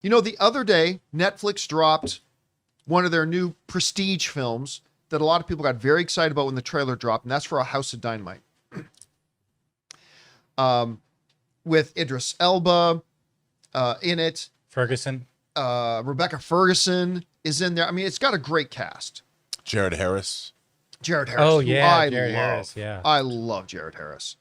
You know, the other day, Netflix dropped one of their new prestige films that a lot of people got very excited about when the trailer dropped, and that's for A House of Dynamite. With Idris Elba in it. Ferguson. Rebecca Ferguson is in there. I mean, it's got a great cast. Jared Harris. Oh, yeah. Jared Harris. Yeah. I love Jared Harris.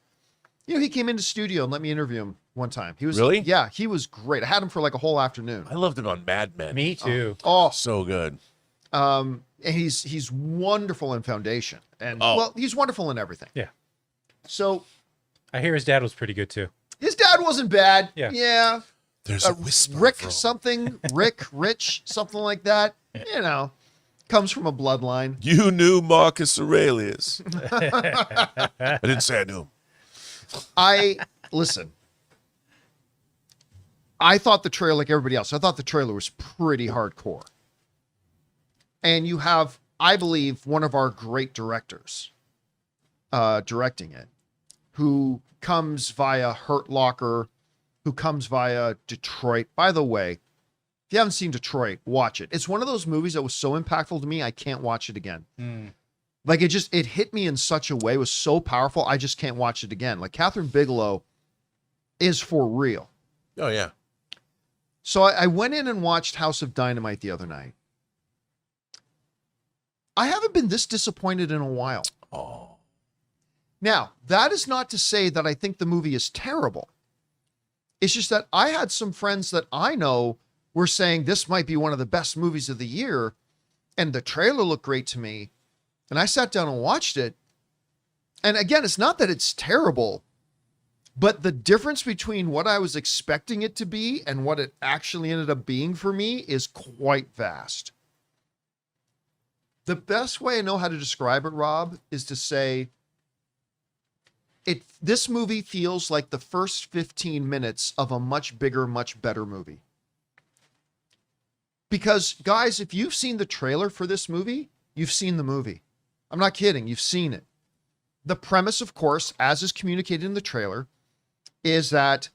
You know, he came into studio and let me interview him one time. He was Really? Yeah, he was great. I had him for like a whole afternoon. I loved him on Mad Men. Me too. Oh, So good. and he's wonderful in Foundation. And well, he's wonderful in everything. Yeah. So I hear his dad was pretty good too. his dad wasn't bad. Yeah. Yeah. There's a whisper. Rich, something like that. You know, comes from a bloodline. You knew Marcus Aurelius. I didn't say I knew him. Listen. I thought the trailer, like everybody else, I thought the trailer was pretty hardcore. And you have, I believe, one of our great directors directing it, who comes via Hurt Locker, who comes via Detroit. By the way, if you haven't seen Detroit, watch it. It's one of those movies that was so impactful to me, I can't watch it again. Like it hit me in such a way, it was so powerful, I just can't watch it again. Like Catherine Bigelow is for real. Oh, yeah. So I went in and watched House of Dynamite the other night. I haven't been this disappointed in a while. Oh. Now, that is not to say that I think the movie is terrible. It's just that I had some friends that I know were saying this might be one of the best movies of the year, and the trailer looked great to me. And I sat down and watched it. And again, it's not that it's terrible, but the difference between what I was expecting it to be and what it actually ended up being for me is quite vast. The best way I know how to describe it, Rob, is to say this movie feels like the first 15 minutes of a much bigger, much better movie. Because, guys, if you've seen the trailer for this movie, you've seen the movie. I'm not kidding. You've seen it. The premise, of course, as is communicated in the trailer, is that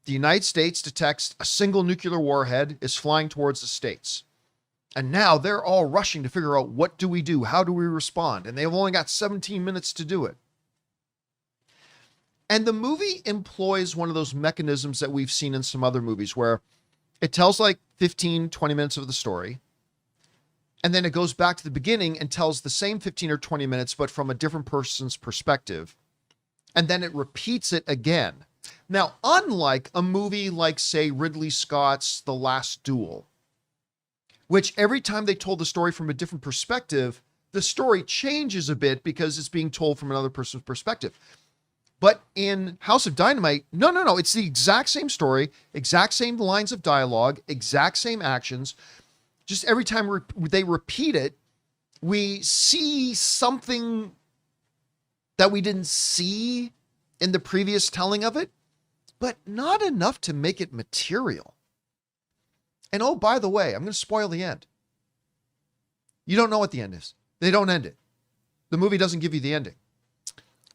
the United States detects a single nuclear warhead is flying towards the States. And now they're all rushing to figure out, what do we do? How do we respond? And they've only got 17 minutes to do it. And the movie employs one of those mechanisms that we've seen in some other movies where it tells like 15, 20 minutes of the story. And then it goes back to the beginning and tells the same 15 or 20 minutes, but from a different person's perspective. And then it repeats it again. Now, unlike a movie like, say, Ridley Scott's The Last Duel, which every time they told the story from a different perspective, the story changes a bit because it's being told from another person's perspective. But in House of Dynamite, no. It's the exact same story, exact same lines of dialogue, exact same actions. Just every time they repeat it, we see something that we didn't see in the previous telling of it, but not enough to make it material. And oh, by the way, I'm going to spoil the end. You don't know what the end is. They don't end it. The movie doesn't give you the ending.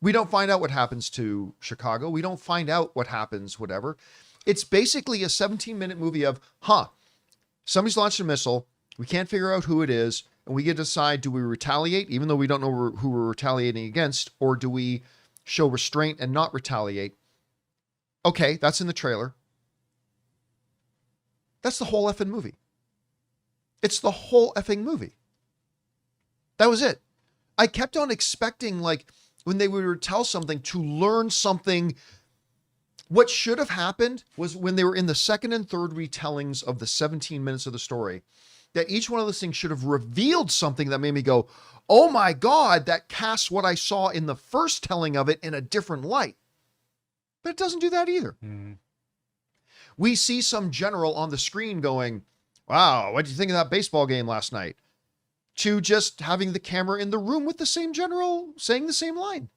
We don't find out what happens to Chicago. We don't find out what happens, whatever. It's basically a 17-minute movie of, somebody's launched a missile. We can't figure out who it is. And we get to decide, do we retaliate, even though we don't know who we're retaliating against, or do we show restraint and not retaliate? Okay, that's in the trailer. That's the whole effing movie. It's the whole effing movie. That was it. I kept on expecting, like, when they would tell something, to learn something. What should have happened was when they were in the second and third retellings of the 17 minutes of the story, that each one of those things should have revealed something that made me go, oh my God, that casts what I saw in the first telling of it in a different light. But it doesn't do that either. Mm-hmm. We see some general on the screen going, wow, what did you think of that baseball game last night? To just having the camera in the room with the same general saying the same line.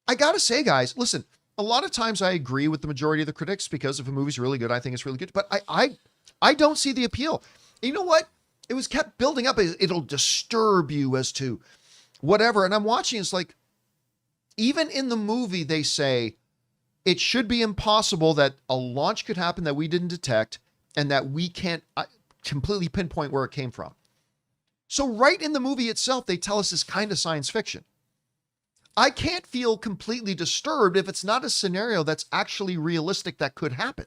I gotta say, guys, listen, a lot of times I agree with the majority of the critics because if a movie's really good, I think it's really good. But I don't see the appeal. You know what? It was kept building up. It'll disturb you as to whatever. And I'm watching, it's like, even in the movie, they say, it should be impossible that a launch could happen that we didn't detect and that we can't completely pinpoint where it came from. So right in the movie itself, they tell us it's kind of science fiction. I can't feel completely disturbed if it's not a scenario that's actually realistic that could happen.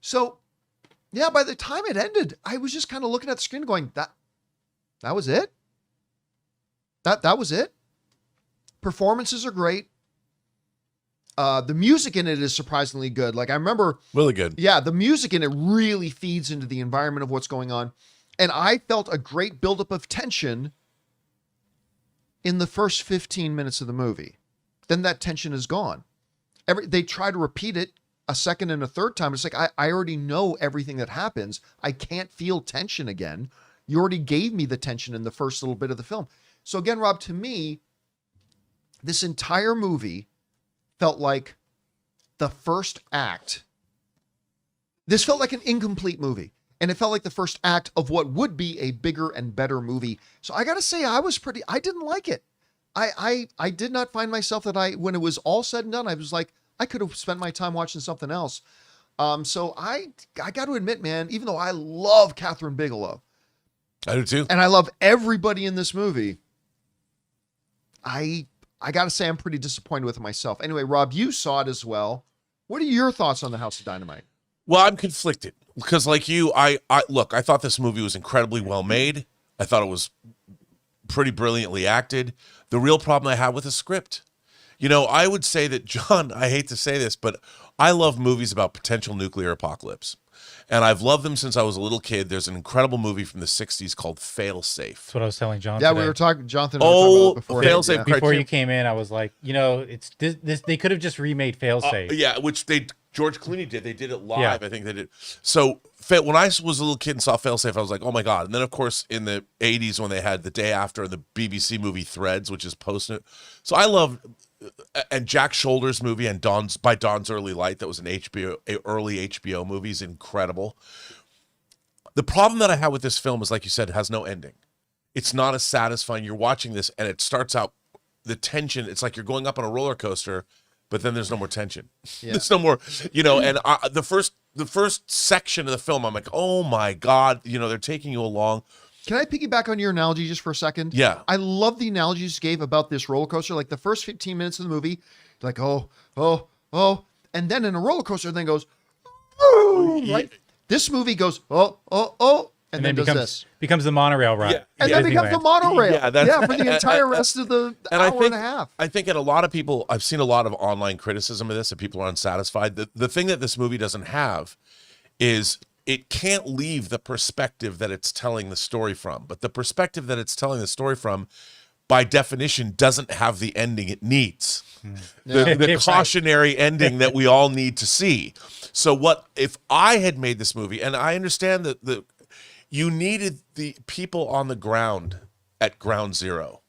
So, yeah, by the time it ended, I was just kind of looking at the screen going, that was it? That was it? Performances are great. The music in it is surprisingly good. Like I remember, really good. Yeah, the music in it really feeds into the environment of what's going on. And I felt a great buildup of tension in the first 15 minutes of the movie. Then that tension is gone. They try to repeat it a second and a third time. It's like, I already know everything that happens. I can't feel tension again. You already gave me the tension in the first little bit of the film. So again, Rob, to me, this entire movie felt like the first act. This felt like an incomplete movie. And it felt like the first act of what would be a bigger and better movie. So I got to say, I didn't like it. I did not find myself when it was all said and done, I was like, I could have spent my time watching something else. So I got to admit, man, even though I love Catherine Bigelow. I do too. And I love everybody in this movie. I got to say, I'm pretty disappointed with it myself. Anyway, Rob, you saw it as well. What are your thoughts on The House of Dynamite? Well, I'm conflicted because like you, I thought this movie was incredibly well made. I thought it was pretty brilliantly acted. The real problem I had with the script, I would say that, John, I hate to say this, but I love movies about potential nuclear apocalypse. And I've loved them since I was a little kid. There's an incredible movie from the 60s called Fail Safe. That's what I was telling John Yeah, today. we were talking, Jonathan. We were talking about it before. Fail Safe. Yeah. Before you came in, I was like, it's this. They could have just remade Fail Safe. Yeah, which George Clooney did. They did it live. Yeah. I think they did. So when I was a little kid and saw Fail Safe, I was like, oh my God. And then, of course, in the 80s when they had The Day After, the BBC movie Threads, which is post. So I love, and Jack Shoulder's movie and By Dawn's Early Light, that was an early HBO movie, is incredible. The problem that I had with this film is, like you said, it has no ending. It's not as satisfying. You're watching this and it starts out, the tension, it's like you're going up on a roller coaster, but then there's no more tension. Yeah. There's no more, and the first section of the film, I'm like, oh my God, they're taking you along. Can I piggyback on your analogy just for a second? Yeah. I love the analogy you just gave about this roller coaster. Like the first 15 minutes of the movie, like, oh. And then in a roller coaster, then goes, right? This movie goes, oh, and then becomes the monorail ride. Yeah. And then becomes the monorail. Yeah, for the entire rest of the hour and a half. I think in a lot of people, I've seen a lot of online criticism of this, and people are unsatisfied. The thing that this movie doesn't have is it can't leave the perspective that it's telling the story from. But the perspective that it's telling the story from, by definition, doesn't have the ending it needs. The cautionary ending that we all need to see. So what if I had made this movie, and I understand that you needed the people on the ground at ground zero.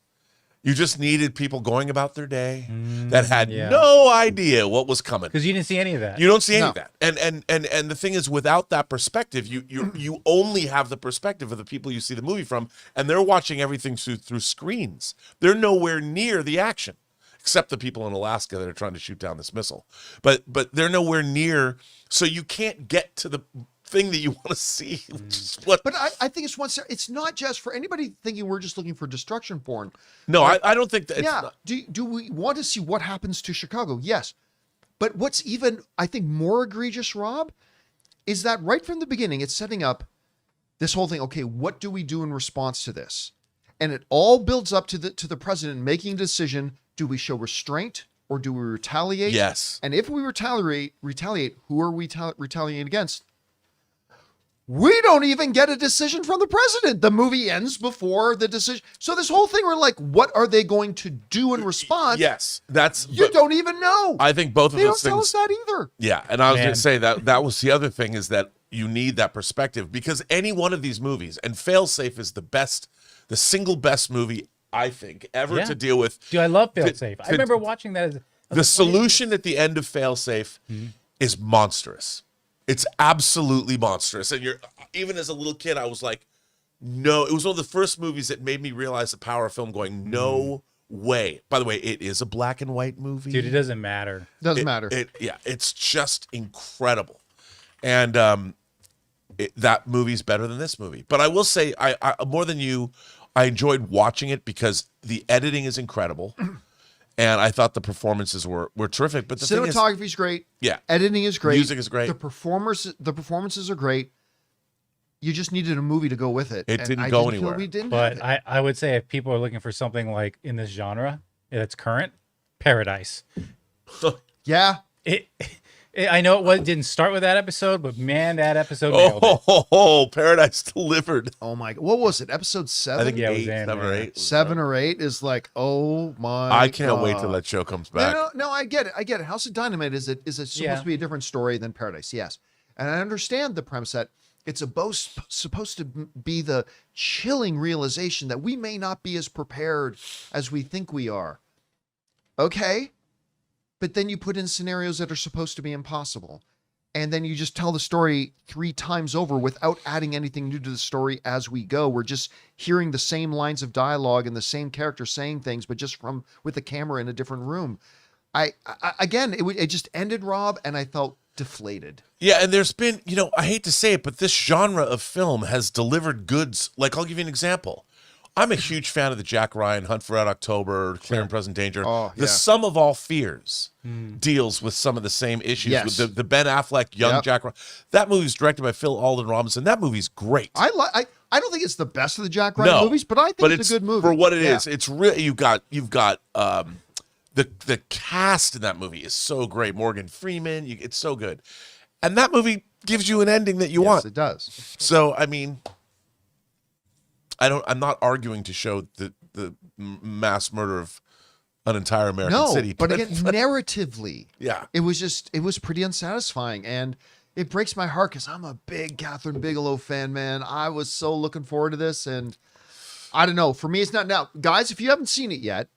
You just needed people going about their day that had no idea what was coming. Because you didn't see any of that. You don't see any of that. And the thing is, without that perspective, you only have the perspective of the people you see the movie from, and they're watching everything through screens. They're nowhere near the action, except the people in Alaska that are trying to shoot down this missile. But they're nowhere near, so you can't get to the thing that you want to see. But I think it's not just for anybody thinking we're just looking for destruction porn. No, I don't think that. Yeah. Do we want to see what happens to Chicago? Yes. But what's even, I think, more egregious, Rob, is that right from the beginning, it's setting up this whole thing. Okay, what do we do in response to this? And it all builds up to the president making a decision. Do we show restraint or do we retaliate? Yes. And if we retaliate, who are we retaliating against? We don't even get a decision from the president. The movie ends before the decision. So this whole thing, we're like, what are they going to do in response? Yes, you don't even know. I think both of those things. They don't tell us that either. Yeah, and I was going to say that was the other thing, is that you need that perspective, because any one of these movies, and Failsafe is the single best movie I think ever to deal with. Dude, I love Failsafe. I remember watching that. The solution at the end of Failsafe is monstrous. It's absolutely monstrous. And even as a little kid, I was like, no, it was one of the first movies that made me realize the power of film, going, no way. By the way, it is a black and white movie. Dude, it doesn't matter. Doesn't matter. It's just incredible. And that movie's better than this movie. But I will say, I more than you, I enjoyed watching it because the editing is incredible. And I thought the performances were terrific. But the thing is, cinematography's great. yeah, Editing is great. music is great. The performances are great. You just needed a movie to go with it. It and didn't I go didn't feel anywhere. we didn't But have it. I would say if people are looking for something like in this genre that's current, Paradise. Yeah. I know it didn't start with that episode, but man, that episode nailed it. Paradise delivered. Oh my God. What was it? Episode 7? I think Yeah, it was 8, Ant-Man. 7 or 8. 7 or 8 is like, oh my I can't wait God. till that show comes back. No, I get it. House of Dynamite is supposed to be a different story than Paradise, yes. And I understand the premise that it's supposed to be the chilling realization that we may not be as prepared as we think we are. Okay, but then you put in scenarios that are supposed to be impossible. And then you just tell the story 3 times over without adding anything new to the story as we go. We're just hearing the same lines of dialogue and the same character saying things, but just with the camera in a different room. It just ended, Rob, and I felt deflated. Yeah, and there's been, I hate to say it, but this genre of film has delivered goods. Like, I'll give you an example. I'm a huge fan of the Jack Ryan, Hunt for Red October, Clear and Present Danger. Oh, The yeah. Sum of All Fears deals with some of the same issues Yes. with the Ben Affleck, young Yep. Jack Ryan. That movie's directed by Phil Alden Robinson. That movie's great. I don't think it's the best of the Jack Ryan movies, but I think it's a good movie. For what it Yeah. is. It's really, you've got the cast in that movie is so great. Morgan Freeman, it's so good. And that movie gives you an ending that you Yes, want. it does. So, I mean, I'm not arguing to show the mass murder of an entire American city. But again, narratively, yeah. it was pretty unsatisfying, and it breaks my heart because I'm a big Catherine Bigelow fan, man. I was so looking forward to this, and I don't know. For me, it's not now, guys. If you haven't seen it yet,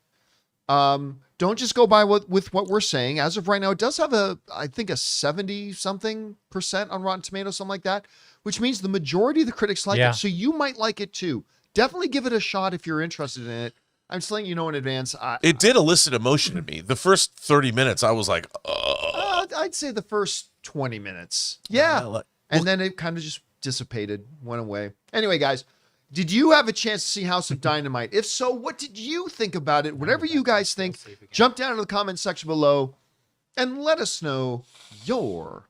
don't just go by with what we're saying. As of right now, it does have I think a 70-something% on Rotten Tomatoes, something like that, which means the majority of the critics like Yeah. it. So you might like it too. Definitely give it a shot if you're interested in it. I'm just letting you know in advance. It did elicit emotion in me. The first 30 minutes, I was like, I'd say the first 20 minutes. Yeah. And then it kind of just dissipated, went away. Anyway, guys, did you have a chance to see House of Dynamite? If so, what did you think about it? Whatever you guys think, jump down in the comment section below and let us know your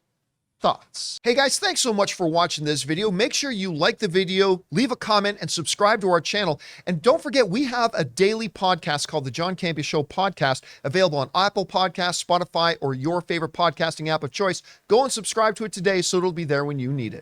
thoughts. Hey guys, thanks so much for watching this video. Make sure you like the video, leave a comment, and subscribe to our channel. And don't forget, we have a daily podcast called the John Campea Show podcast, available on Apple Podcasts, Spotify, or your favorite podcasting app of choice. Go and subscribe to it today so it'll be there when you need it.